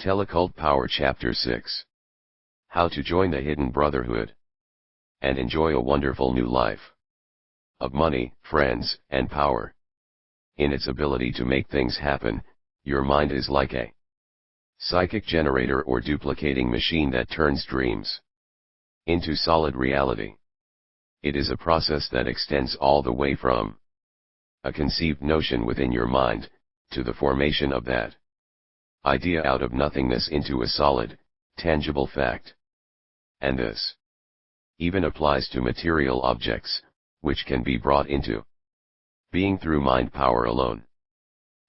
Telecult Power Chapter 6. How to join the Hidden Brotherhood and enjoy a wonderful new life of money, friends, and power. In its ability to make things happen, your mind is like a psychic generator or duplicating machine that turns dreams into solid reality. It is a process that extends all the way from a conceived notion within your mind, to the formation of that idea out of nothingness into a solid, tangible fact. And this even applies to material objects, which can be brought into being through mind power alone.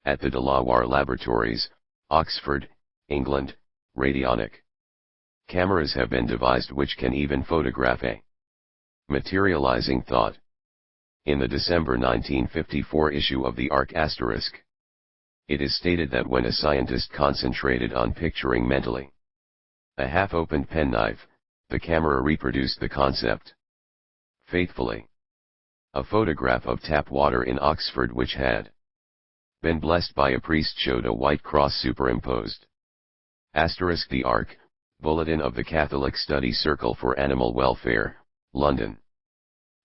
At the Delaware Laboratories, Oxford, England, radionic cameras have been devised which can even photograph a materializing thought. In the December 1954 issue of the Arc*, it is stated that when a scientist concentrated on picturing mentally a half-opened penknife, the camera reproduced the concept faithfully. A photograph of tap water in Oxford which had been blessed by a priest showed a white cross superimposed. The Arc*, Bulletin of the Catholic Study Circle for Animal Welfare, London,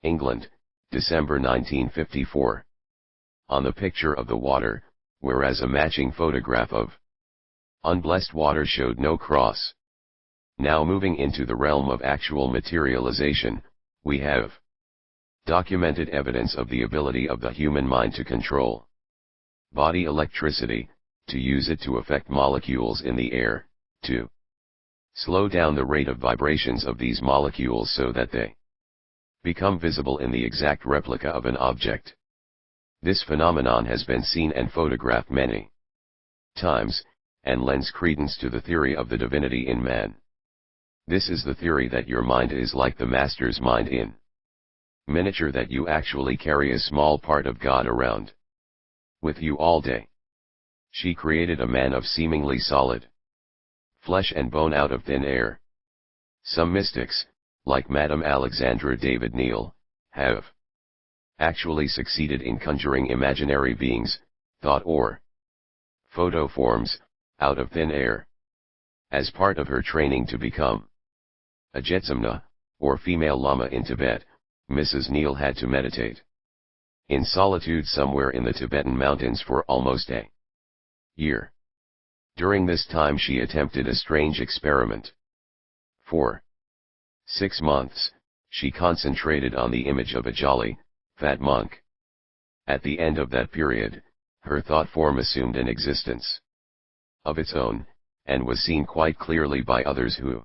England, December 1954. On the picture of the water, whereas a matching photograph of unblessed water showed no cross. Now moving into the realm of actual materialization, we have documented evidence of the ability of the human mind to control body electricity, to use it to affect molecules in the air, to slow down the rate of vibrations of these molecules so that they become visible in the exact replica of an object. This phenomenon has been seen and photographed many times, and lends credence to the theory of the divinity in man. This is the theory that your mind is like the Master's mind in miniature, that you actually carry a small part of God around with you all day. She created a man of seemingly solid flesh and bone out of thin air. Some mystics, like Madame Alexandra David Neal, have actually succeeded in conjuring imaginary beings, thought or photo forms, out of thin air. As part of her training to become a Jetsamna, or female lama in Tibet, Mrs. Neal had to meditate in solitude somewhere in the Tibetan mountains for almost a year. During this time she attempted a strange experiment. For 6 months, she concentrated on the image of a jolly, fat monk. At the end of that period, her thought form assumed an existence of its own, and was seen quite clearly by others who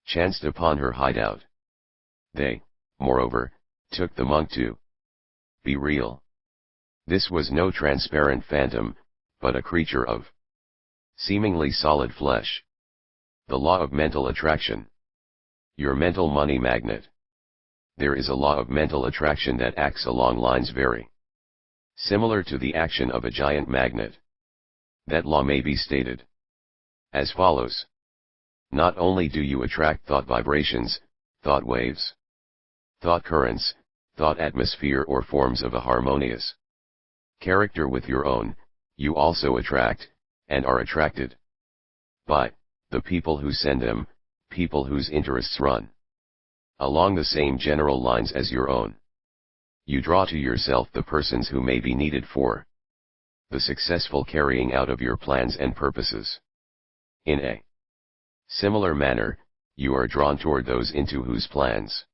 chanced upon her hideout. They, moreover, took the monk to be real. This was no transparent phantom, but a creature of seemingly solid flesh. The law of mental attraction. Your mental money magnet. There is a law of mental attraction that acts along lines very similar to the action of a giant magnet. That law may be stated as follows. Not only do you attract thought vibrations, thought waves, thought currents, thought atmosphere or forms of a harmonious character with your own, you also attract, and are attracted by the people who send them, people whose interests run along the same general lines as your own. You draw to yourself the persons who may be needed for the successful carrying out of your plans and purposes. In a similar manner, you are drawn toward those into whose plans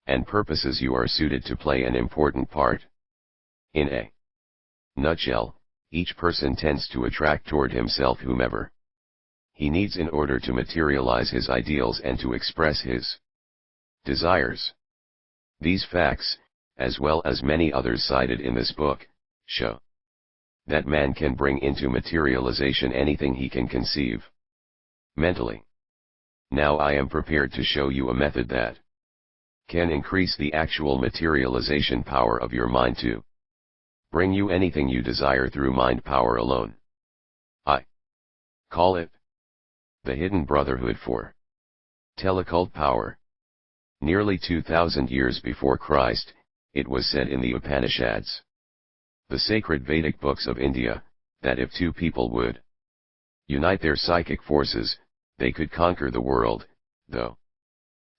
and purposes you are suited to play an important part. In a nutshell, each person tends to attract toward himself whomever he needs in order to materialize his ideals and to express his desires. These facts, as well as many others cited in this book, show that man can bring into materialization anything he can conceive mentally. Now I am prepared to show you a method that can increase the actual materialization power of your mind to bring you anything you desire through mind power alone. I call it the Hidden Brotherhood for Telecult Power. Nearly 2,000 years before Christ, it was said in the Upanishads, the sacred Vedic books of India, that if two people would Unite their psychic forces, they could conquer the world, though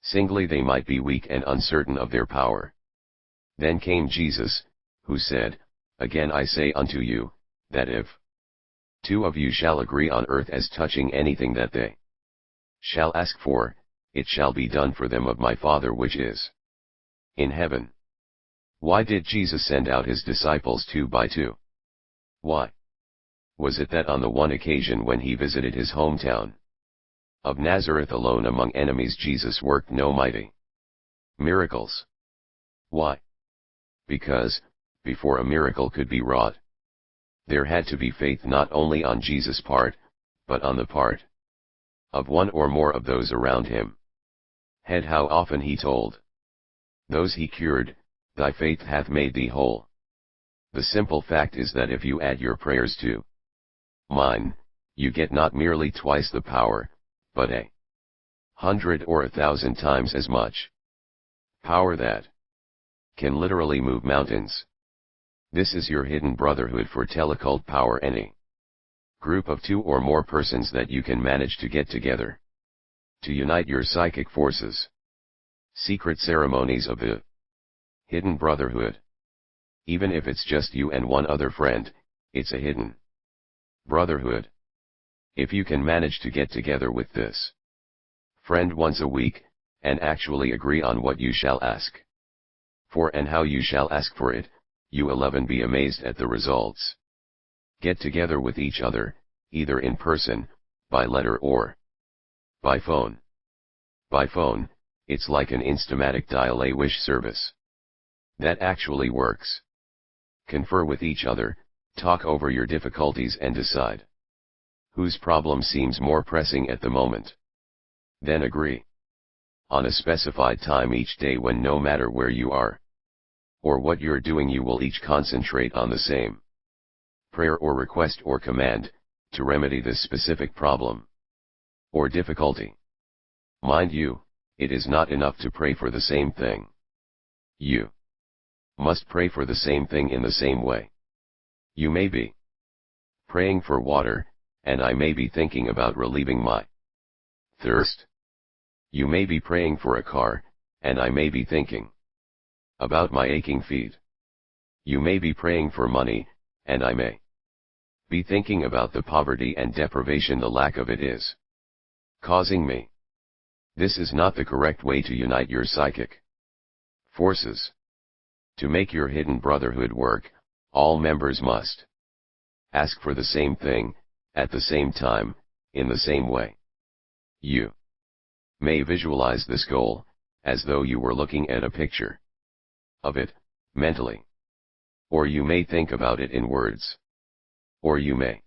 singly they might be weak and uncertain of their power. Then came Jesus, who said, Again I say unto you, that if two of you shall agree on earth as touching anything that they shall ask for, it shall be done for them of my Father which is in heaven. Why did Jesus send out his disciples 2 by 2? Why was it that on the one occasion when he visited his hometown of Nazareth alone among enemies Jesus worked no mighty miracles? Why? Because, before a miracle could be wrought, there had to be faith not only on Jesus' part, but on the part of one or more of those around him. How often he told those he cured, Thy faith hath made thee whole. The simple fact is that if you add your prayers to mine, you get not merely twice the power, but 100 or 1,000 times as much power that can literally move mountains. This is your hidden brotherhood for Telecult Power, any group of 2 or more persons that you can manage to get together to unite your psychic forces. Secret ceremonies of the hidden brotherhood. Even if it's just you and one other friend, it's a hidden brotherhood. If you can manage to get together with this friend once a week, and actually agree on what you shall ask for and how you shall ask for it, you 11 be amazed at the results. Get together with each other, either in person, by letter or by phone. By phone, it's like an Instamatic dial-a-wish service that actually works. Confer with each other, talk over your difficulties and decide whose problem seems more pressing at the moment. Then agree on a specified time each day when no matter where you are or what you're doing you will each concentrate on the same prayer or request or command, to remedy this specific problem or difficulty. Mind you, it is not enough to pray for the same thing. You must pray for the same thing in the same way. You may be praying for water, and I may be thinking about relieving my thirst. You may be praying for a car, and I may be thinking about my aching feet. You may be praying for money, and I may be thinking about the poverty and deprivation the lack of it is causing me. This is not the correct way to unite your psychic forces. To make your hidden brotherhood work, all members must ask for the same thing, at the same time, in the same way. You may visualize this goal, as though you were looking at a picture of it, mentally. Or you may think about it in words. Or you may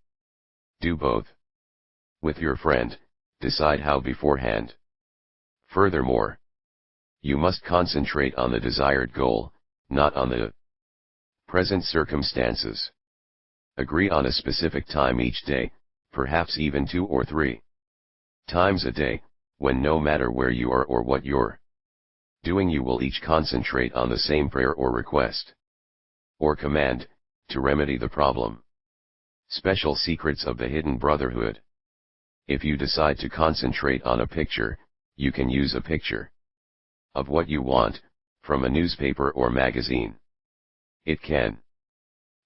do both. With your friend, decide how beforehand. Furthermore, you must concentrate on the desired goal, not on the present circumstances. Agree on a specific time each day, perhaps even 2 or 3 times a day, when no matter where you are or what you're doing you will each concentrate on the same prayer or request or command, to remedy the problem. Special secrets of the hidden brotherhood. If you decide to concentrate on a picture, you can use a picture of what you want, from a newspaper or magazine. It can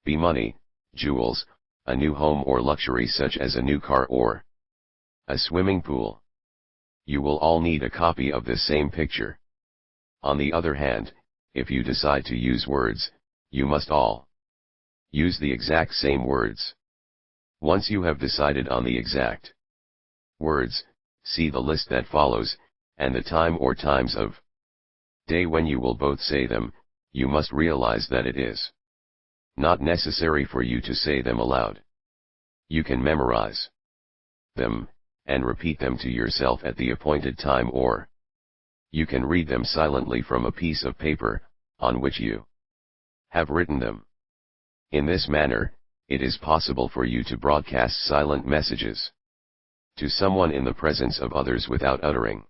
be money, jewels, a new home or luxury such as a new car or a swimming pool. You will all need a copy of this same picture. On the other hand, if you decide to use words, you must all use the exact same words. Once you have decided on the exact words, see the list that follows, and the time or times of day when you will both say them. You must realize that it is not necessary for you to say them aloud. You can memorize them, and repeat them to yourself at the appointed time, or you can read them silently from a piece of paper, on which you have written them. In this manner, it is possible for you to broadcast silent messages to someone in the presence of others without uttering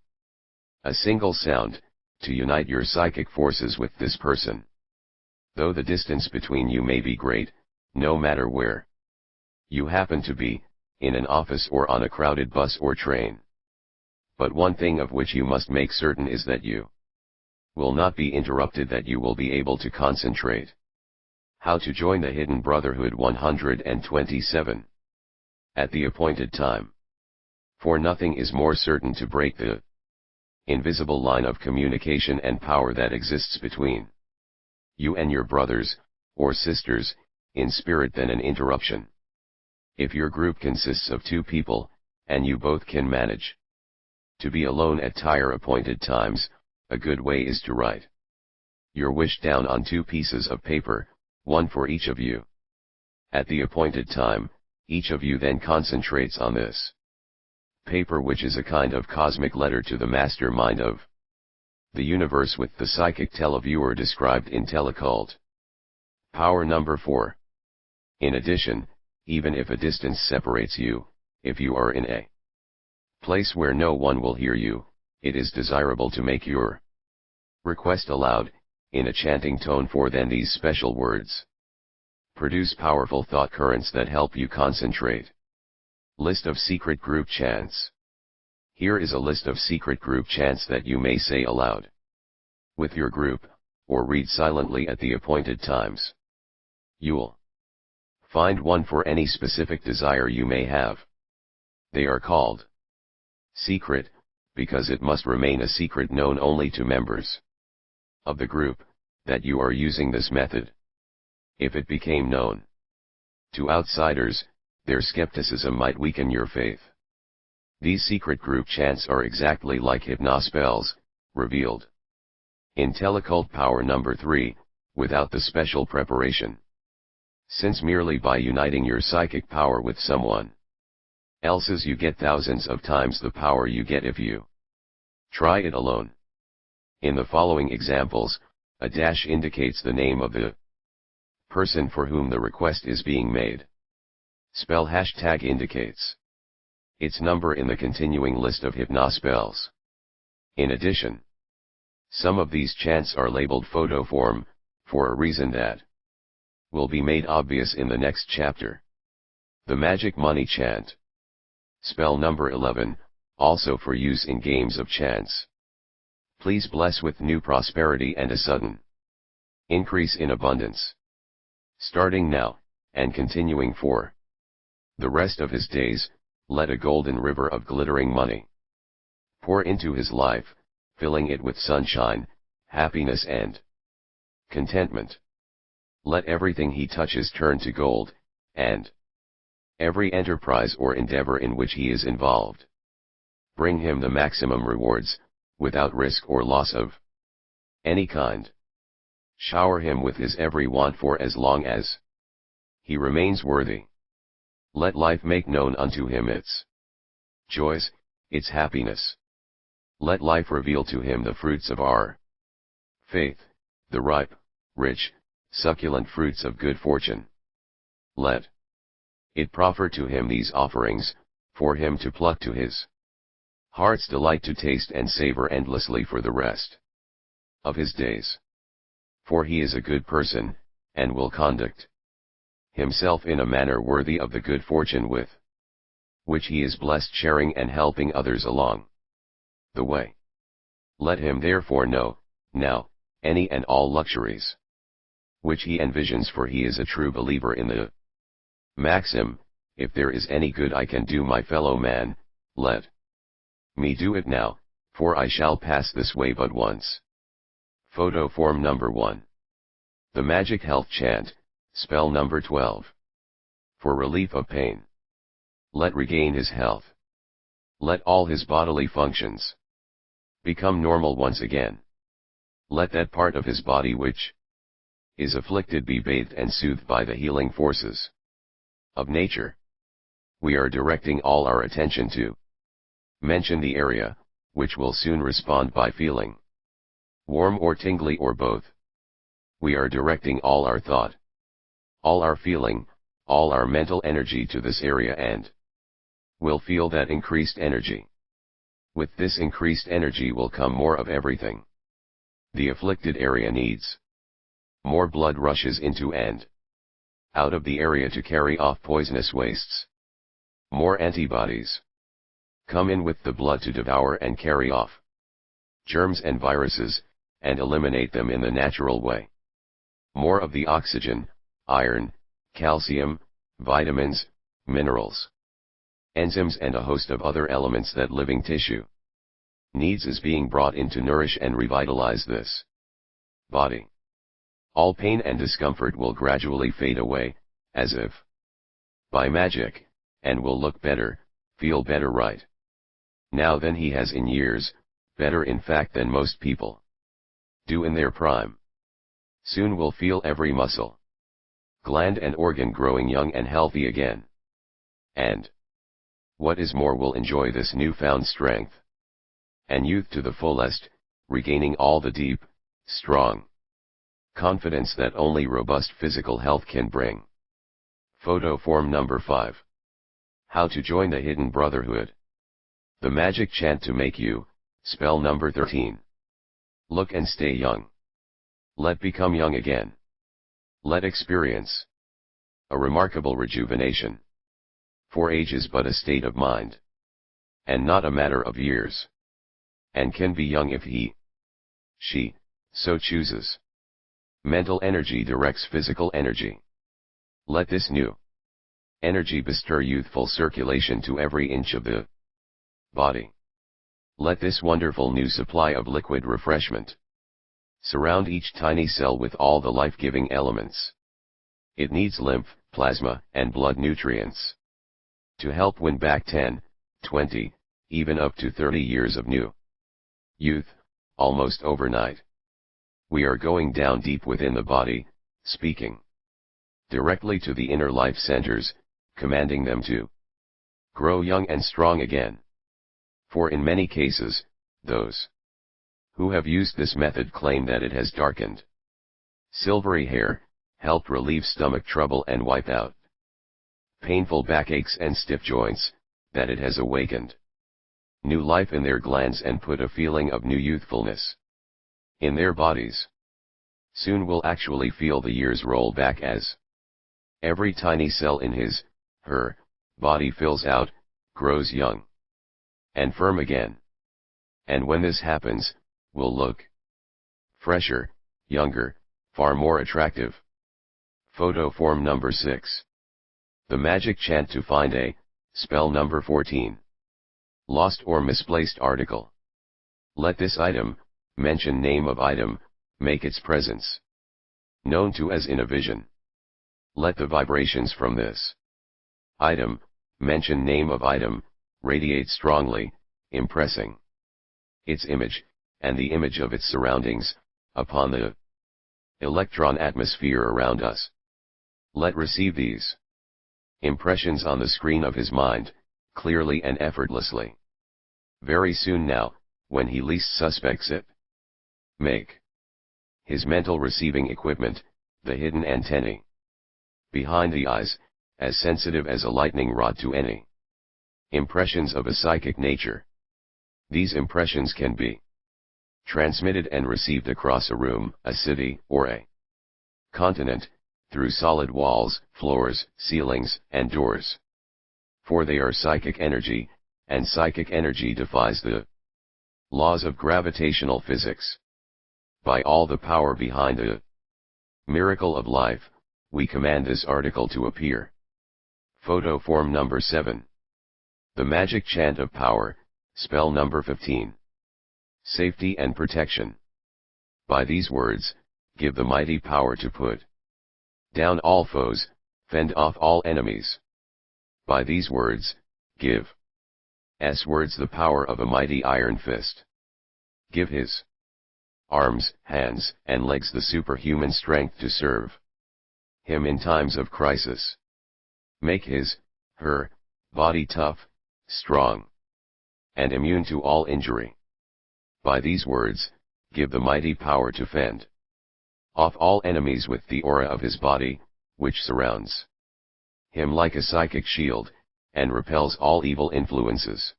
a single sound, to unite your psychic forces with this person. Though the distance between you may be great, no matter where you happen to be, in an office or on a crowded bus or train. But one thing of which you must make certain is that you will not be interrupted, that you will be able to concentrate. How to join the Hidden Brotherhood 127. At the appointed time. For nothing is more certain to break the invisible line of communication and power that exists between you and your brothers, or sisters, in spirit than an interruption. If your group consists of 2 people, and you both can manage to be alone at appointed times, a good way is to write your wish down on 2 pieces of paper, one for each of you. At the appointed time, each of you then concentrates on this paper, which is a kind of cosmic letter to the mastermind of the universe, with the psychic televiewer described in Telecult. Power number 4. In addition, even if a distance separates you, if you are in a place where no one will hear you, it is desirable to make your request aloud, in a chanting tone, for then these special words produce powerful thought currents that help you concentrate. List of secret group chants. Here is a list of secret group chants that you may say aloud with your group, or read silently at the appointed times. You'll find one for any specific desire you may have. They are called secret, because it must remain a secret known only to members of the group, that you are using this method. If it became known to outsiders, their skepticism might weaken your faith. These secret group chants are exactly like hypnospells, revealed in Telecult Power number 3, without the special preparation. Since merely by uniting your psychic power with someone else's you get thousands of times the power you get if you try it alone. In the following examples, a dash indicates the name of the person for whom the request is being made. Spell hashtag indicates its number in the continuing list of hypnospells. In addition, some of these chants are labeled photo form, for a reason that will be made obvious in the next chapter. The Magic Money Chant. Spell number 11, also for use in games of chance. Please bless with new prosperity and a sudden increase in abundance. Starting now, and continuing for the rest of his days, let a golden river of glittering money pour into his life, filling it with sunshine, happiness and contentment. Let everything he touches turn to gold, and every enterprise or endeavor in which he is involved bring him the maximum rewards, without risk or loss of any kind. Shower him with his every want for as long as he remains worthy. Let life make known unto him its joys, its happiness. Let life reveal to him the fruits of our faith, the ripe, rich, succulent fruits of good fortune. Let it proffer to him these offerings, for him to pluck to his heart's delight, to taste and savor endlessly for the rest of his days. For he is a good person, and will conduct himself in a manner worthy of the good fortune with which he is blessed, sharing and helping others along the way. Let him therefore know, now, any and all luxuries which he envisions, for he is a true believer in the maxim, if there is any good I can do my fellow man, let me do it now, for I shall pass this way but once. Photo form number 1. The Magic Health Chant, spell number 12. For relief of pain. Let regain his health. Let all his bodily functions become normal once again. Let that part of his body which is afflicted be bathed and soothed by the healing forces of nature. We are directing all our attention to mention the area, which will soon respond by feeling warm or tingly or both. We are directing all our thought, all our feeling, all our mental energy to this area and will feel that increased energy. With this increased energy will come more of everything the afflicted area needs. More blood rushes into and out of the area to carry off poisonous wastes. More antibodies come in with the blood to devour and carry off germs and viruses, and eliminate them in the natural way. More of the oxygen, iron, calcium, vitamins, minerals, enzymes and a host of other elements that living tissue needs is being brought in to nourish and revitalize this body. All pain and discomfort will gradually fade away, as if by magic, and will look better, feel better right now than he has in years, better in fact than most people do in their prime. Soon will feel every muscle, gland and organ growing young and healthy again. And what is more, will enjoy this newfound strength and youth to the fullest, regaining all the deep, strong confidence that only robust physical health can bring. Photo form number 5. How to join the Hidden Brotherhood. The magic chant to make you, spell number 13. Look and stay young. Let become young again. Let experience a remarkable rejuvenation. For age is but a state of mind, and not a matter of years, and can be young if he, she, so chooses. Mental energy directs physical energy. Let this new energy bestir youthful circulation to every inch of the body. Let this wonderful new supply of liquid refreshment surround each tiny cell with all the life-giving elements it needs: lymph, plasma, and blood nutrients to help win back 10, 20, even up to 30 years of new youth, almost overnight. We are going down deep within the body, speaking directly to the inner life centers, commanding them to grow young and strong again. For in many cases, those who have used this method claim that it has darkened silvery hair, helped relieve stomach trouble and wipe out painful backaches and stiff joints, that it has awakened new life in their glands and put a feeling of new youthfulness in their bodies. Soon will actually feel the years roll back as every tiny cell in his, her, body fills out, grows young and firm again. And when this happens, will look fresher, younger, far more attractive. Photo form number 6. The magic chant to find a, spell number 14. Lost or misplaced article. Let this item, mention name of item, make its presence known to as in a vision. Let the vibrations from this item, mention name of item, radiate strongly, impressing its image, and the image of its surroundings, upon the electron atmosphere around us. Let receive these impressions on the screen of his mind, clearly and effortlessly. Very soon now, when he least suspects it. Make his mental receiving equipment, the hidden antennae behind the eyes, as sensitive as a lightning rod to any impressions of a psychic nature. These impressions can be transmitted and received across a room, a city, or a continent, through solid walls, floors, ceilings, and doors. For they are psychic energy, and psychic energy defies the laws of gravitational physics. By all the power behind the miracle of life, we command this article to appear. Photo form number 7. The magic chant of power, spell number 15. Safety and protection. By these words, give the mighty power to put down all foes, fend off all enemies. By these words, give words the power of a mighty iron fist. Give his arms, hands, and legs the superhuman strength to serve him in times of crisis. Make his, her, body tough, strong, and immune to all injury. By these words, give the mighty power to fend off all enemies with the aura of his body, which surrounds him like a psychic shield, and repels all evil influences.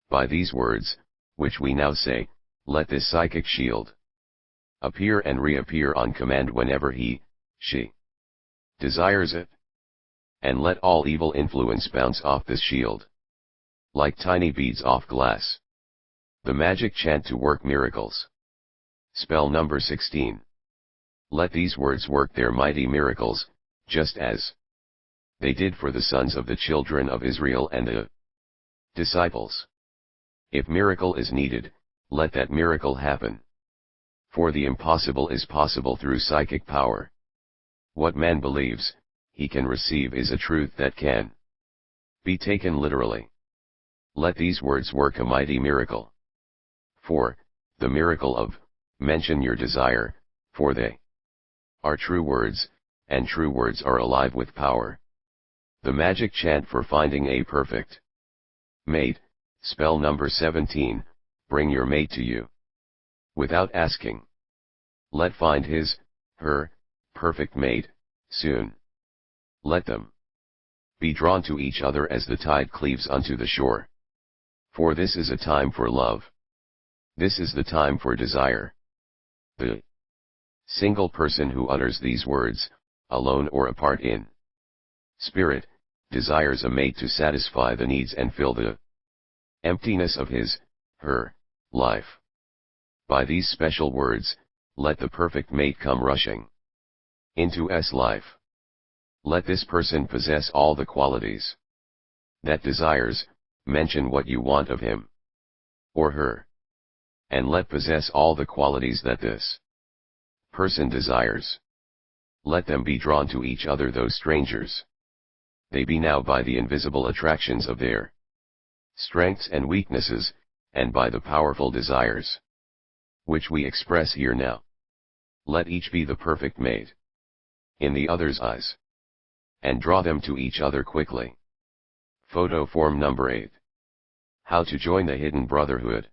By these words, which we now say, let this psychic shield appear and reappear on command whenever he, she desires it. And let all evil influence bounce off this shield. Like tiny beads off glass. The magic chant to work miracles. Spell number 16. Let these words work their mighty miracles, just as they did for the sons of the children of Israel and the disciples. If miracle is needed, let that miracle happen. For the impossible is possible through psychic power. What man believes he can receive is a truth that can be taken literally. Let these words work a mighty miracle. For the miracle of mention your desire, for they are true words, and true words are alive with power. The magic chant for finding a perfect mate. Spell number 17, bring your mate to you. Without asking. Let find his, her, perfect mate, soon. Let them be drawn to each other as the tide cleaves unto the shore. For this is a time for love. This is the time for desire. The single person who utters these words, alone or apart in spirit, desires a mate to satisfy the needs and fill the emptiness of his, her, life. By these special words, let the perfect mate come rushing into S life. Let this person possess all the qualities that desires, mention what you want of him or her. And let possess all the qualities that this person desires. Let them be drawn to each other, those strangers. They be now by the invisible attractions of their strengths and weaknesses, and by the powerful desires which we express here now. Let each be the perfect mate in the other's eyes, and draw them to each other quickly. Photo form number 8. How to join the hidden brotherhood.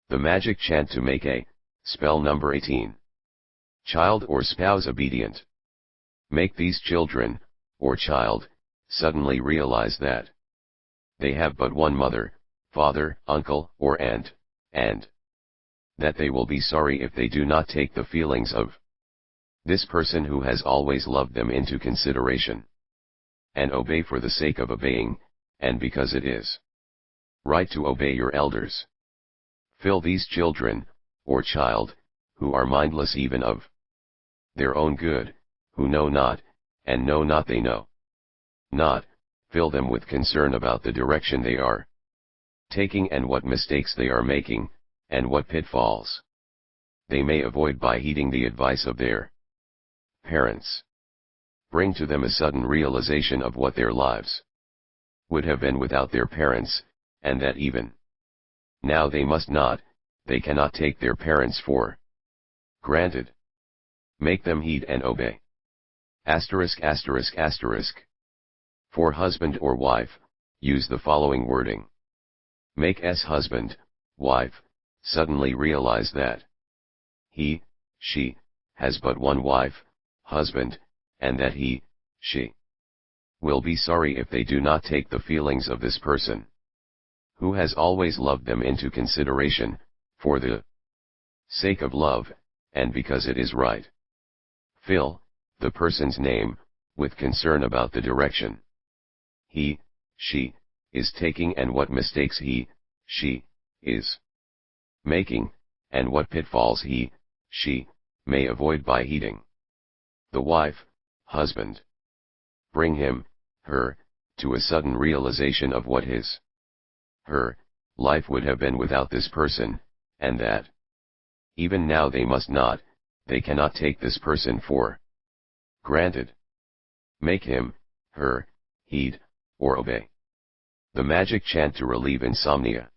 The magic chant to make a spell number 18. Child or spouse obedient. Make these children, or child, suddenly realize that they have but one mother, father, uncle, or aunt, and that they will be sorry if they do not take the feelings of this person who has always loved them into consideration, and obey for the sake of obeying, and because it is right to obey your elders. Fill these children, or child, who are mindless even of their own good, who know not, and know not they know not, fill them with concern about the direction they are taking and what mistakes they are making, and what pitfalls they may avoid by heeding the advice of their parents. Bring to them a sudden realization of what their lives would have been without their parents, and that even now they cannot take their parents for granted. Make them heed and obey. Asterisk asterisk asterisk. For husband or wife, use the following wording. Make S husband, wife, suddenly realize that he, she, has but one wife, husband, and that he, she, will be sorry if they do not take the feelings of this person, who has always loved them into consideration, for the sake of love, and because it is right. Fill the person's name with concern about the direction he, she, is taking and what mistakes he, she, is making, and what pitfalls he, she, may avoid by heeding the wife, husband. Bring him, her, to a sudden realization of what his, her, life would have been without this person, and that even now they cannot take this person for granted. Make him, her, heed, or obey the magic chant to relieve insomnia.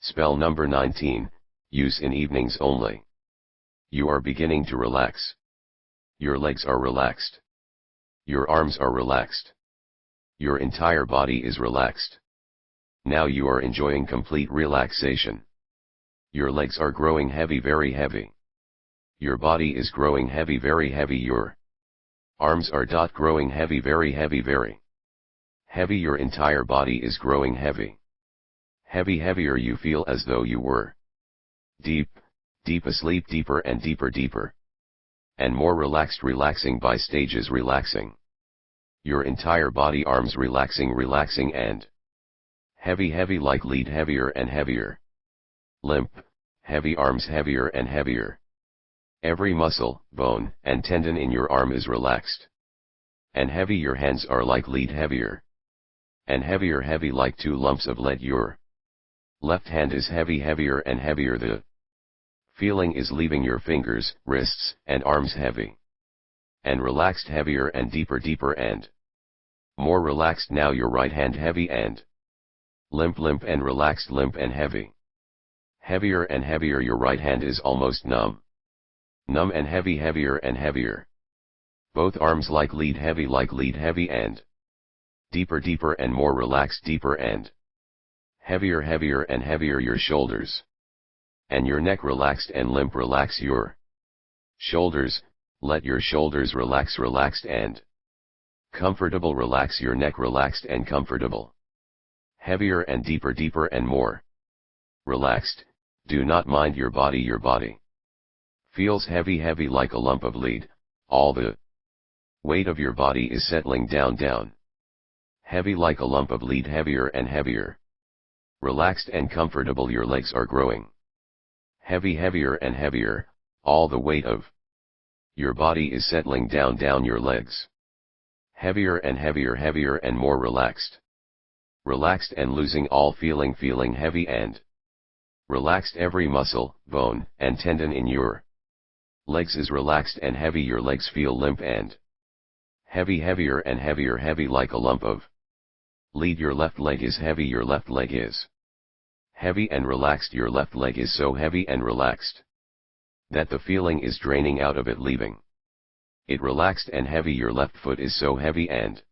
Spell number 19, use in evenings only. You are beginning to relax. Your legs are relaxed. Your arms are relaxed. Your entire body is relaxed. Now you are enjoying complete relaxation. Your legs are growing heavy, very heavy. Your body is growing heavy, very heavy. Your arms are growing heavy, very heavy, very heavy. Your entire body is growing heavy. Heavy, heavier. You feel as though you were deep, deep asleep, deeper and deeper, deeper and more relaxed, relaxing by stages, relaxing. Your entire body, arms relaxing and heavy like lead, heavier and heavier. Limp, heavy arms, heavier and heavier. Every muscle, bone, and tendon in your arm is relaxed. And heavy, your hands are like lead, heavier. And heavier, heavy like 2 lumps of lead. Your left hand is heavy, heavier and heavier. The feeling is leaving your fingers, wrists, and arms heavy. And relaxed, heavier and deeper and more relaxed. Now your right hand heavy and limp and relaxed, limp and heavy. Heavier and heavier, your right hand is almost numb and heavy, heavier and heavier. Both arms like lead, heavy and deeper and more relaxed, deeper and heavier and heavier. Your shoulders and your neck relaxed and limp. Relax your shoulders, let your shoulders relaxed and comfortable. Relax your neck, relaxed and comfortable. Heavier and deeper and more relaxed. Do not mind your body. Your body feels heavy like a lump of lead. All the weight of your body is settling down. Heavy like a lump of lead, heavier and heavier. Relaxed and comfortable. Your legs are growing heavier and heavier. All the weight of your body is settling down your legs. Heavier and heavier and more relaxed. Relaxed and losing all feeling heavy and relaxed. Every muscle, bone, and tendon in your legs is relaxed and heavy. Your legs feel limp and heavier and heavier, heavy like a lump of lead. Your left leg is heavy. Your left leg is heavy and relaxed. Your left leg is so heavy and relaxed that the feeling is draining out of it, leaving it relaxed and heavy. Your left foot is so heavy and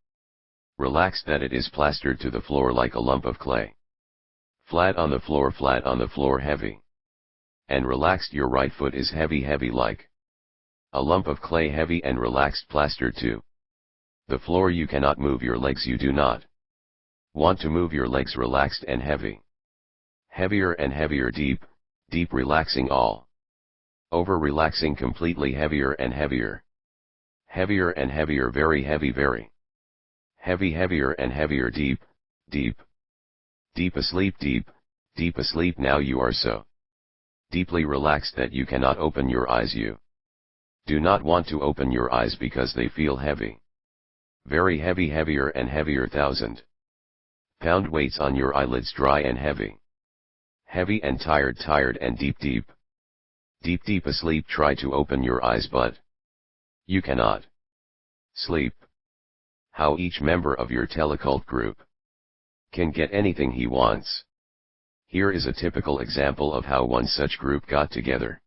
relaxed that it is plastered to the floor like a lump of clay. Flat on the floor, heavy and relaxed. Your right foot is heavy like a lump of clay, heavy and relaxed, plastered to the floor. You cannot move your legs. You do not want to move your legs. Relaxed and heavy. Heavier and heavier, deep relaxing all over, relaxing completely. Heavier and heavier. Heavier and heavier, very heavy, very heavy, heavier and heavier, deep asleep, deep asleep. Now you are so deeply relaxed that you cannot open your eyes. You do not want to open your eyes because they feel heavy. Very heavy, heavier and heavier. 1,000-pound weights on your eyelids, dry and heavy. Heavy and tired and deep asleep. Try to open your eyes but you cannot sleep. How each member of your Telecult group can get anything he wants. Here is a typical example of how one such group got together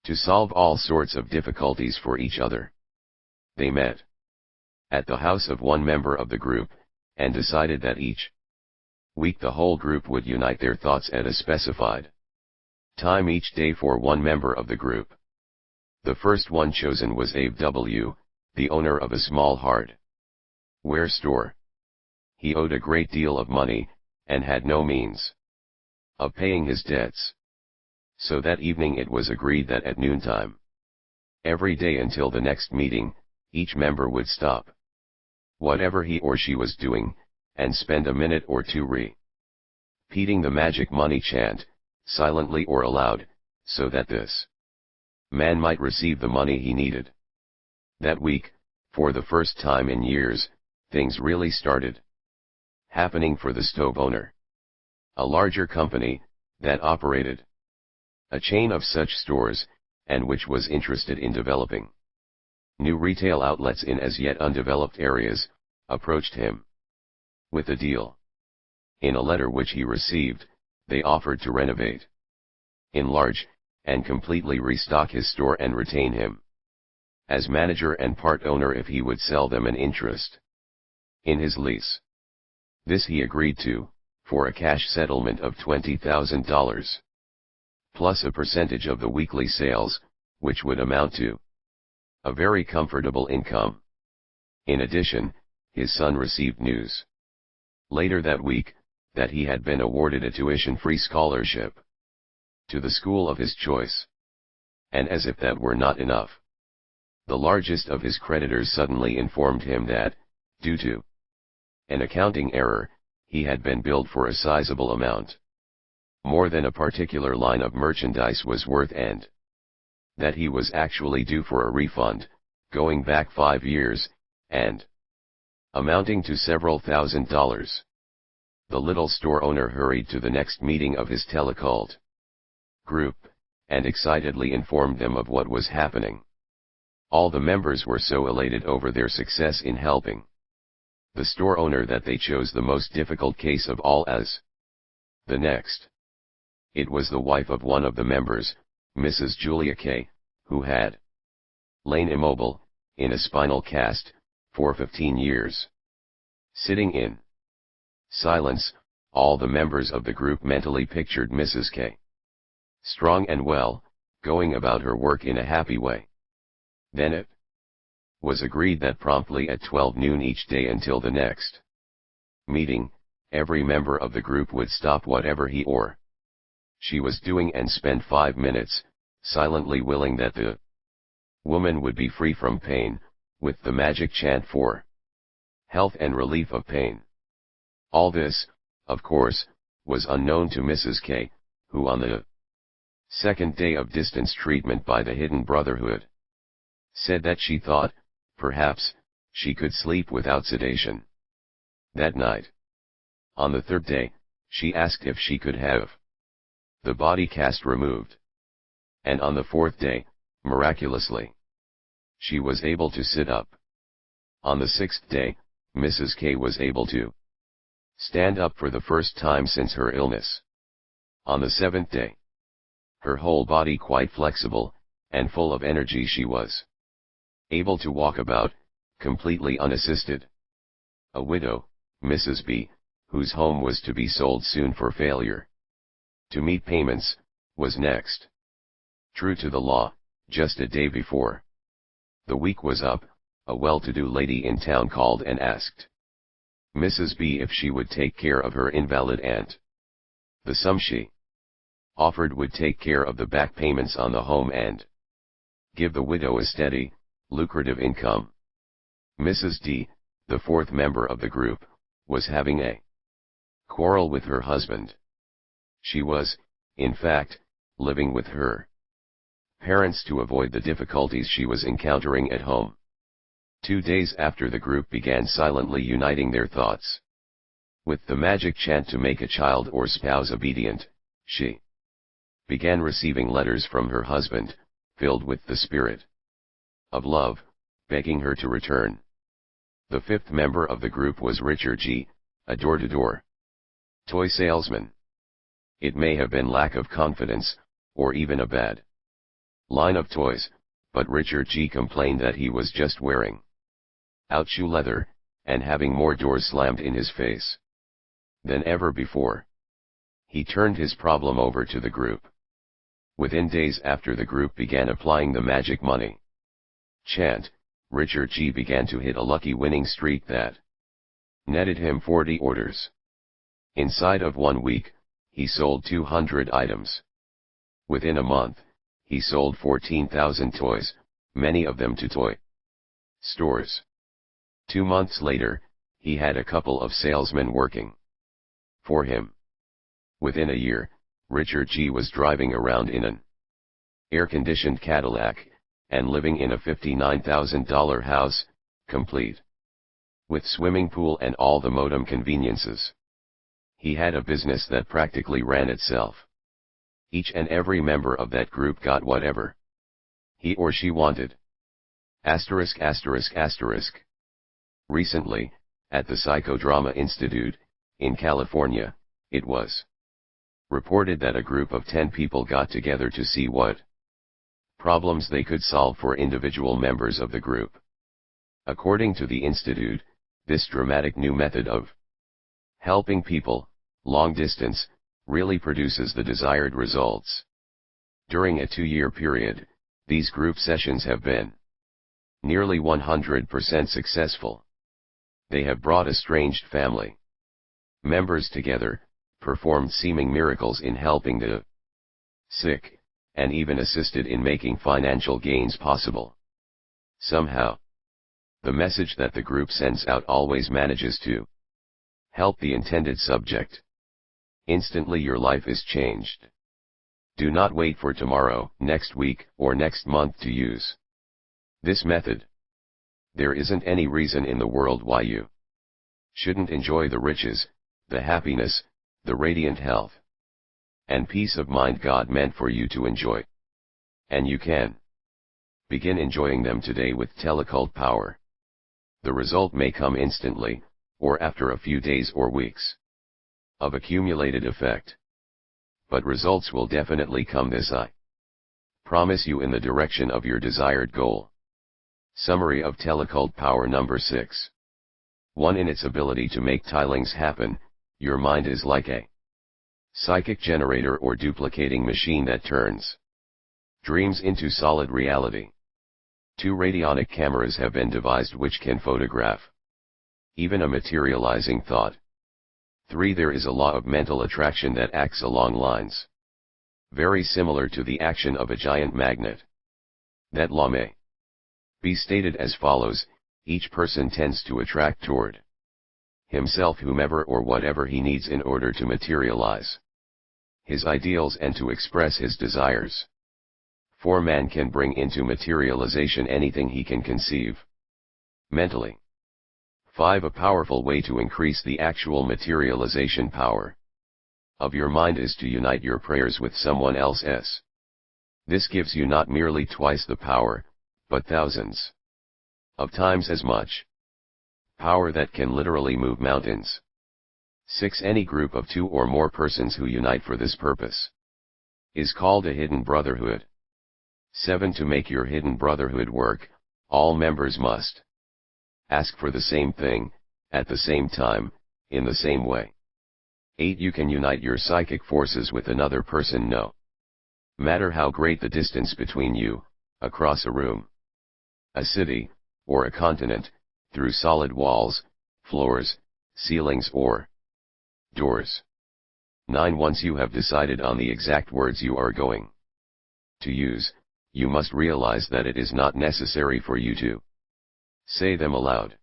to solve all sorts of difficulties for each other. They met at the house of one member of the group, and decided that each week the whole group would unite their thoughts at a specified time each day for one member of the group. The first one chosen was Abe W., the owner of a small hardware store. He owed a great deal of money, and had no means of paying his debts. So that evening it was agreed that at noontime, every day until the next meeting, each member would stop whatever he or she was doing, and spend a minute or two repeating the magic money chant, silently or aloud, so that this man might receive the money he needed. That week, for the first time in years, things really started happening for the stove owner. A larger company, that operated a chain of such stores, and which was interested in developing new retail outlets in as yet undeveloped areas, approached him with a deal. In a letter which he received, they offered to renovate, enlarge, and completely restock his store and retain him as manager and part owner if he would sell them an interest in his lease. This he agreed to, for a cash settlement of $20,000, plus a percentage of the weekly sales, which would amount to a very comfortable income. In addition, his son received news later that week that he had been awarded a tuition-free scholarship to the school of his choice. And as if that were not enough, the largest of his creditors suddenly informed him that, Due to an accounting error, he had been billed for a sizable amount. More than a particular line of merchandise was worth, and that he was actually due for a refund, going back 5 years, and amounting to several $1,000s. The little store owner hurried to the next meeting of his Telecult group, and excitedly informed them of what was happening. All the members were so elated over their success in helping the store owner that they chose the most difficult case of all as the next. It was the wife of one of the members, Mrs. Julia K., who had lain immobile, in a spinal cast, for 15 years. Sitting in silence, all the members of the group mentally pictured Mrs. K. strong and well, going about her work in a happy way. Then it was agreed that promptly at 12 noon each day until the next meeting, every member of the group would stop whatever he or she was doing and spend 5 minutes, silently willing that the woman would be free from pain, with the magic chant for health and relief of pain. All this, of course, was unknown to Mrs. K., who on the second day of distance treatment by the Hidden Brotherhood, said that she thought, perhaps, she could sleep without sedation that night. On the third day, she asked if she could have the body cast removed. And on the fourth day, miraculously, she was able to sit up. On the sixth day, Mrs. K was able to stand up for the first time since her illness. On the seventh day, her whole body quite flexible, and full of energy, she was able to walk about, completely unassisted. A widow, Mrs. B., whose home was to be sold soon for failure to meet payments, was next. True to the law, just a day before the week was up, a well-to-do lady in town called and asked Mrs. B if she would take care of her invalid aunt. The sum she offered would take care of the back payments on the home and give the widow a steady, lucrative income. Mrs. D, the fourth member of the group, was having a quarrel with her husband. She was, in fact, living with her parents to avoid the difficulties she was encountering at home. 2 days after the group began silently uniting their thoughts with the magic chant to make a child or spouse obedient, she began receiving letters from her husband, filled with the spirit of love, begging her to return. The fifth member of the group was Richard G., a door-to-door toy salesman. It may have been lack of confidence, or even a bad line of toys, but Richard G. complained that he was just wearing out shoe leather, and having more doors slammed in his face than ever before. He turned his problem over to the group. Within days after the group began applying the magic money chant, Richard G. began to hit a lucky winning streak that netted him 40 orders. Inside of 1 week, he sold 200 items. Within a month, he sold 14,000 toys, many of them to toy stores. 2 months later, he had a couple of salesmen working for him. Within a year, Richard G. was driving around in an air-conditioned Cadillac, and living in a $59,000 house, complete with swimming pool and all the modem conveniences. He had a business that practically ran itself. Each and every member of that group got whatever he or she wanted. Asterisk asterisk asterisk. Recently, at the Psychodrama Institute, in California, it was reported that a group of 10 people got together to see what problems they could solve for individual members of the group. According to the Institute, this dramatic new method of helping people, long distance, really produces the desired results. During a 2-year period, these group sessions have been nearly 100% successful. They have brought estranged family members together, performed seeming miracles in helping the sick, and even assisted in making financial gains possible. Somehow, The message that the group sends out always manages to help the intended subject. Instantly your life is changed. Do not wait for tomorrow, next week, or next month to use this method. There isn't any reason in the world why you shouldn't enjoy the riches, the happiness, the radiant health, and peace of mind God meant for you to enjoy. And you can begin enjoying them today with Telecult power. The result may come instantly, or after a few days or weeks of accumulated effect. But results will definitely come, this I promise you, in the direction of your desired goal. Summary of Telecult power number 6. 1. In its ability to make tilings happen, your mind is like a psychic generator or duplicating machine that turns dreams into solid reality. 2. Radionic cameras have been devised which can photograph even a materializing thought. 3. There is a law of mental attraction that acts along lines very similar to the action of a giant magnet. That law may be stated as follows: each person tends to attract toward himself whomever or whatever he needs in order to materialize his ideals and to express his desires. 4. Man can bring into materialization anything he can conceive mentally. 5. A powerful way to increase the actual materialization power of your mind is to unite your prayers with someone else's. This gives you not merely twice the power, but thousands of times as much power that can literally move mountains. 6. Any group of 2 or more persons who unite for this purpose is called a hidden brotherhood. 7. To make your hidden brotherhood work, all members must ask for the same thing, at the same time, in the same way. 8. You can unite your psychic forces with another person no matter how great the distance between you, across a room, a city, or a continent, through solid walls, floors, ceilings or doors. 9. Once you have decided on the exact words you are going to use, you must realize that it is not necessary for you to say them aloud.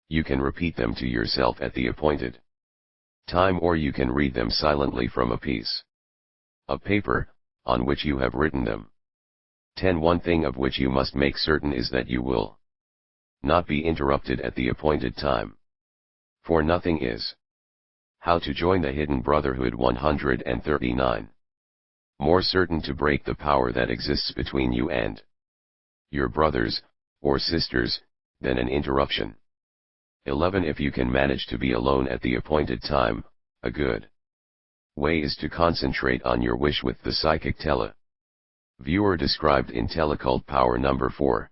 You can repeat them to yourself at the appointed time, or you can read them silently from a piece of paper on which you have written them. 10. One thing of which you must make certain is that you will not be interrupted at the appointed time. For nothing is. How to join the Hidden Brotherhood 139. More certain to break the power that exists between you and your brothers, or sisters, than an interruption. 11. If you can manage to be alone at the appointed time, a good way is to concentrate on your wish with the psychic viewer described in Telecult power number 4.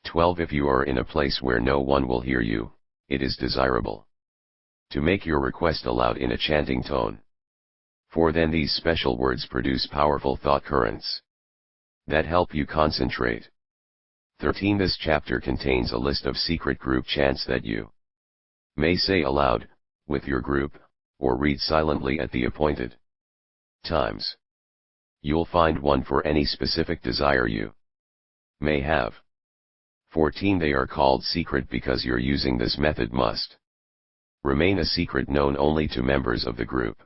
12. If you are in a place where no one will hear you, it is desirable to make your request aloud in a chanting tone. For then these special words produce powerful thought currents that help you concentrate. 13. This chapter contains a list of secret group chants that you may say aloud, with your group, or read silently at the appointed times. You'll find one for any specific desire you may have. 14. They are called secret because your using this method must remain a secret known only to members of the group.